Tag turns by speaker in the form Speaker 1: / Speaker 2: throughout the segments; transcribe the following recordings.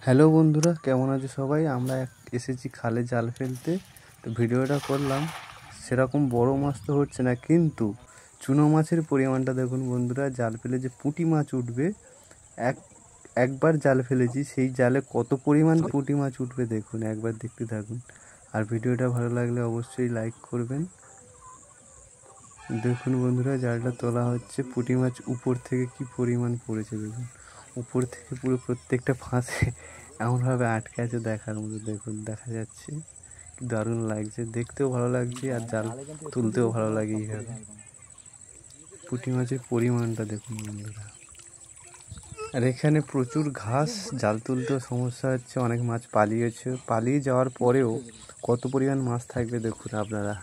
Speaker 1: Hello বন্ধুরা, কেমন আছো সবাই? আমরা এসেছি খালে জাল ফেলতে। তো ভিডিওটা করলাম, সেরকম বড় মাছ তো হচ্ছে না, কিন্তু চুনো মাছের পরিমাণটা দেখুন বন্ধুরা। জাল ফেলে যে পুঁটি মাছ উঠবে, একবার জাল ফেলেছি, সেই জালে কত পরিমাণ পুঁটি মাছ উঠবে দেখুন, একবার দেখতে থাকুন। আর ভিডিওটা ভালো লাগলে অবশ্যই লাইক করবেন। দেখুন বন্ধুরা, জালটা তোলা হচ্ছে, পুঁটি মাছ উপর থেকে কি পরিমাণ পড়েছে দেখুন। উপর থেকে পুরো প্রত্যেকটা ফাঁসে এমনভাবে আটকে আছে, দেখার মতো। দেখুন, দেখা যাচ্ছে, কি দারুণ লাগছে, দেখতেও ভালো লাগছে আর জাল তুলতেও ভালো লাগে। এইভাবে পুঁটি মাছের পরিমাণটা দেখুন বন্ধুরা। আর এখানে প্রচুর ঘাস, জাল তুলতেও সমস্যা হচ্ছে। অনেক মাছ পালিয়ে যাওয়ার পরেও কত পরিমাণ মাছ থাকবে দেখুন আপনারা।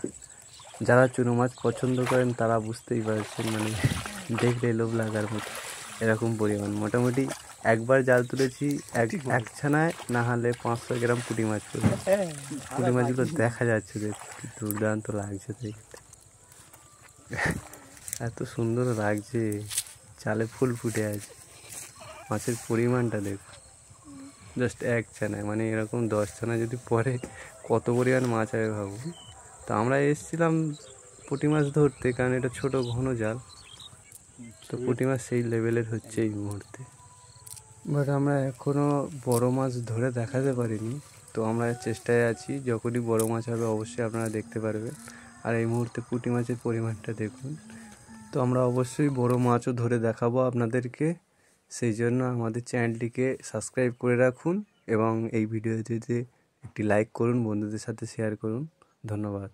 Speaker 1: যারা চুনো মাছ পছন্দ করেন তারা বুঝতেই পারছেন, মানে দেখলে লোভ লাগার মতো এরকম পরিমাণ। মোটামুটি একবার জাল তুলেছি, এক ছানায় না হলে 500 গ্রাম পুঁটি মাছ পড়ে। পুঁটি মাছগুলো দেখা যাচ্ছে, দেখুন কি দুর্দান্ত লাগছে দেখতে, এত সুন্দর লাগছে, চালে ফুল ফুটে আছে। মাছের পরিমাণটা দেখুন, জাস্ট এক ছানায়, মানে এরকম 10 ছানা যদি পড়ে কত পরিমাণ মাছ হবে ভাবুন। তো আমরা এসেছিলাম পুঁটি মাছ ধরতে, কারণ এটা ছোট ঘন জাল, তো পুঁটি মাছ সেই লেভেলের হচ্ছে এই মুহূর্তে। বাট আমরা এখনও বড় মাছ ধরে দেখাতে পারিনি, তো আমরা চেষ্টায় আছি। যখনই বড় মাছ হবে অবশ্যই আপনারা দেখতে পারবেন। আর এই মুহূর্তে পুঁটি মাছের পরিমাণটা দেখুন। তো আমরা অবশ্যই বড় মাছও ধরে দেখাবো আপনাদেরকে। সেই জন্য আমাদের চ্যানেলটিকে সাবস্ক্রাইব করে রাখুন এবং এই ভিডিওটিতে একটি লাইক করুন, বন্ধুদের সাথে শেয়ার করুন। ধন্যবাদ।